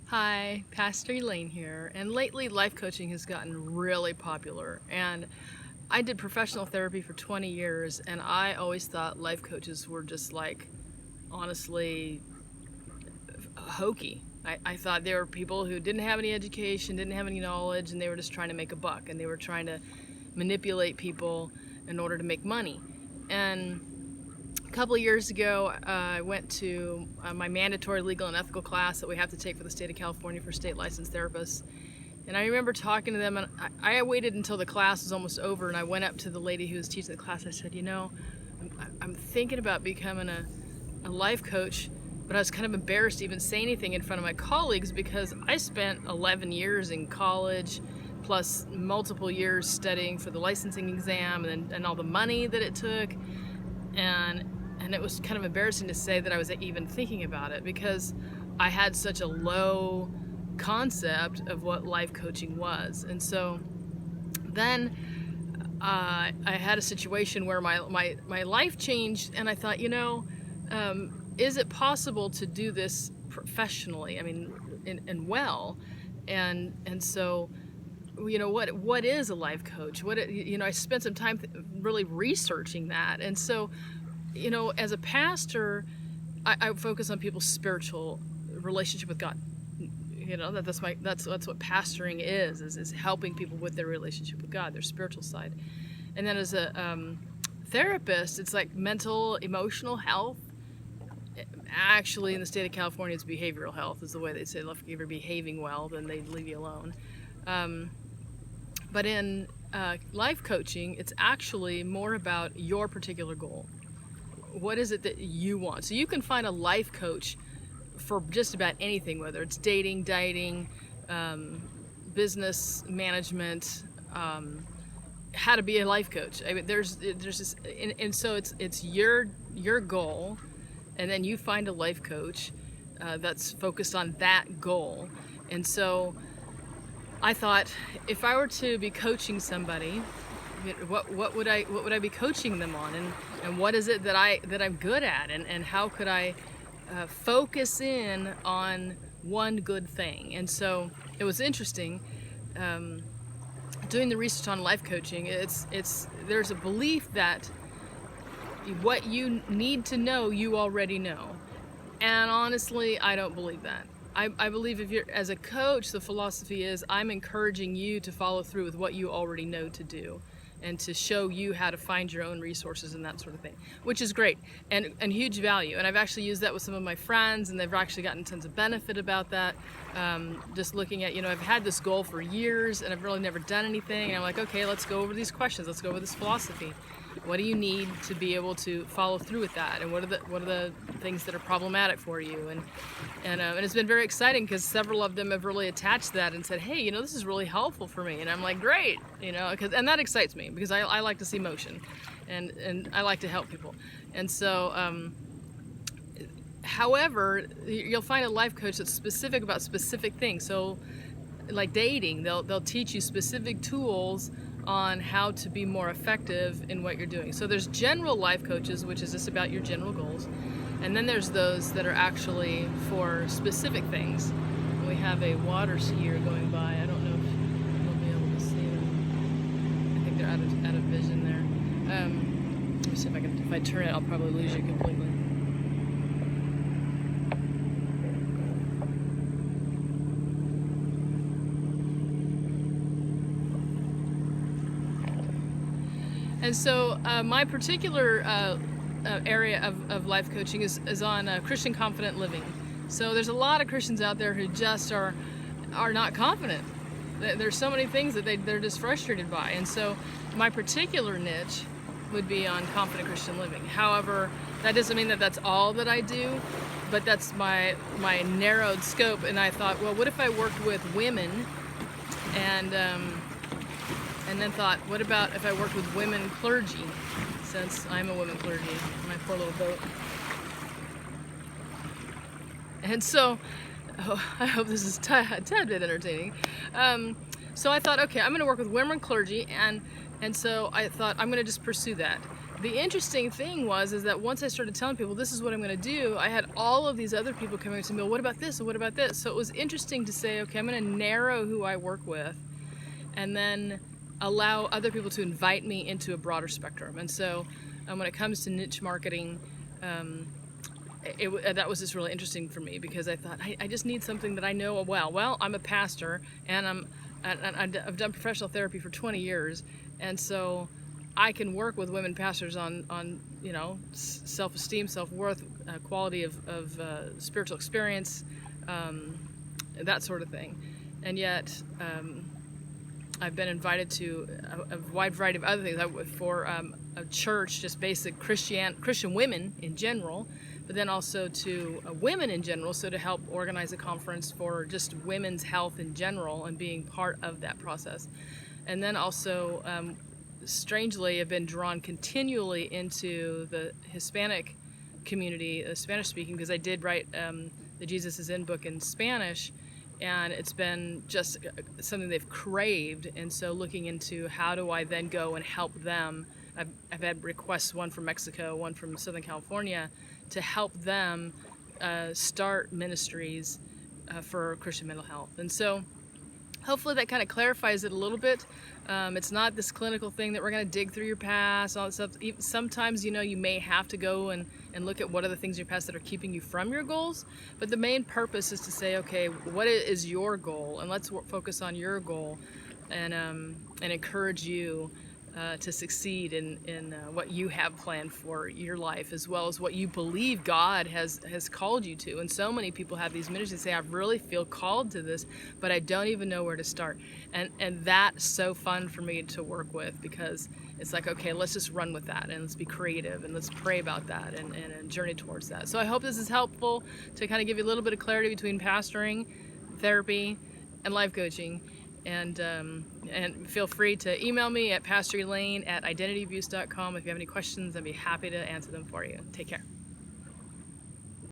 Hi, Pastor Elaine here, and lately life coaching has gotten really popular, and I did professional therapy for 20 years, and I always thought life coaches were just like, honestly, hokey. I thought they were people who didn't have any education, didn't have any knowledge, and they were just trying to make a buck, and they were trying to manipulate people in order to make money. And a couple of years ago, I went to my mandatory legal and ethical class that we have to take for the state of California for state licensed therapists. And I remember talking to them, and I waited until the class was almost over, and I went up to the lady who was teaching the class. I said, I'm thinking about becoming a life coach, but I was kind of embarrassed to even say anything in front of my colleagues because I spent 11 years in college, plus multiple years studying for the licensing exam and all the money that it took. And it was kind of embarrassing to say that I was even thinking about it because I had such a low concept of what life coaching was. And so then I had a situation where my life changed, and I thought, is it possible to do this professionally? I mean, and well, and so, what is a life coach? I spent some time really researching that, and so, as a pastor, I focus on people's spiritual relationship with God. That's what pastoring is helping people with their relationship with God, their spiritual side. And then as a therapist, it's like mental, emotional health. Actually, in the state of California, it's behavioral health is the way they say. If you're behaving well, then they leave you alone. But in life coaching, it's actually more about your particular goal. What is it that you want? So you can find a life coach for just about anything, whether it's dating, dieting, business management, how to be a life coach. I mean, there's just, and so it's your goal, and then you find a life coach that's focused on that goal. And so I thought, if I were to be coaching somebody, what would I be coaching them on, and what is it that I'm good at, and how could I focus in on one good thing? And so it was interesting doing the research on life coaching. There's a belief that what you need to know, you already know, and honestly, I don't believe that. I believe if you're, as a coach, the philosophy is I'm encouraging you to follow through with what you already know to do, and to show you how to find your own resources and that sort of thing, which is great and huge value. And I've actually used that with some of my friends, and they've actually gotten tons of benefit about that. Just looking at, I've had this goal for years and I've really never done anything. And I'm like, okay, let's go over these questions. Let's go over this philosophy. What do you need to be able to follow through with that? And what are the things that are problematic for you? And it's been very exciting because several of them have really attached that and said, hey, this is really helpful for me. And I'm like, great, and that excites me because I like to see motion, and I like to help people. And so, however, you'll find a life coach that's specific about specific things. So, like dating, they'll teach you specific tools on how to be more effective in what you're doing. So there's general life coaches, which is just about your general goals. And then there's those that are actually for specific things. We have a water skier going by. I don't know if you'll be able to see them. I think they're out of vision there. Let me see if I turn it, I'll probably lose you completely. And so my particular area of life coaching is on Christian confident living. So there's a lot of Christians out there who just are not confident. There's so many things that they're just frustrated by. And so my particular niche would be on confident Christian living. However, that doesn't mean that that's all that I do, but that's my narrowed scope. And I thought, well, what if I worked with women, and then thought, what about if I worked with women clergy, since I'm a woman clergy, my poor little boat. And so, I hope this is a tad bit entertaining. So I thought, okay, I'm going to work with women clergy, and so I thought I'm going to just pursue that. the interesting thing is that once I started telling people this is what I'm going to do, I had all of these other people coming to me, well, what about this and what about this? So it was interesting to say, okay, I'm going to narrow who I work with and then allow other people to invite me into a broader spectrum. And so when it comes to niche marketing, that was just really interesting for me, because I thought I just need something that I know well. Well, I'm a pastor, and I've done professional therapy for 20 years, and so I can work with women pastors on you know, self-esteem, self-worth, quality of spiritual experience, that sort of thing. And yet I've been invited to a wide variety of other things for a church, just basic Christian women in general, but then also to women in general, so to help organize a conference for just women's health in general and being part of that process. And then also, strangely, I've been drawn continually into the Hispanic community, Spanish speaking, because I did write the Jesus is In book in Spanish, and it's been just something they've craved. And so looking into how do I then go and help them. I've had requests, one from Mexico, one from Southern California, to help them start ministries for Christian mental health. And so hopefully that kind of clarifies it a little bit. It's not this clinical thing that we're going to dig through your past, all that stuff. Sometimes, you know, you may have to go and look at what are the things in your past that are keeping you from your goals. But the main purpose is to say, okay, what is your goal? And let's focus on your goal and encourage you to succeed in what you have planned for your life, as well as what you believe God has called you to. And so many people have these ministries say, I really feel called to this, but I don't even know where to start. And that's so fun for me to work with, because it's like, okay, let's just run with that, and let's be creative, and let's pray about that, and journey towards that. So I hope this is helpful to kind of give you a little bit of clarity between pastoring, therapy, and life coaching. And feel free to email me at pastorelaine@identityabuse.com if you have any questions. I'd be happy to answer them for you. Take care.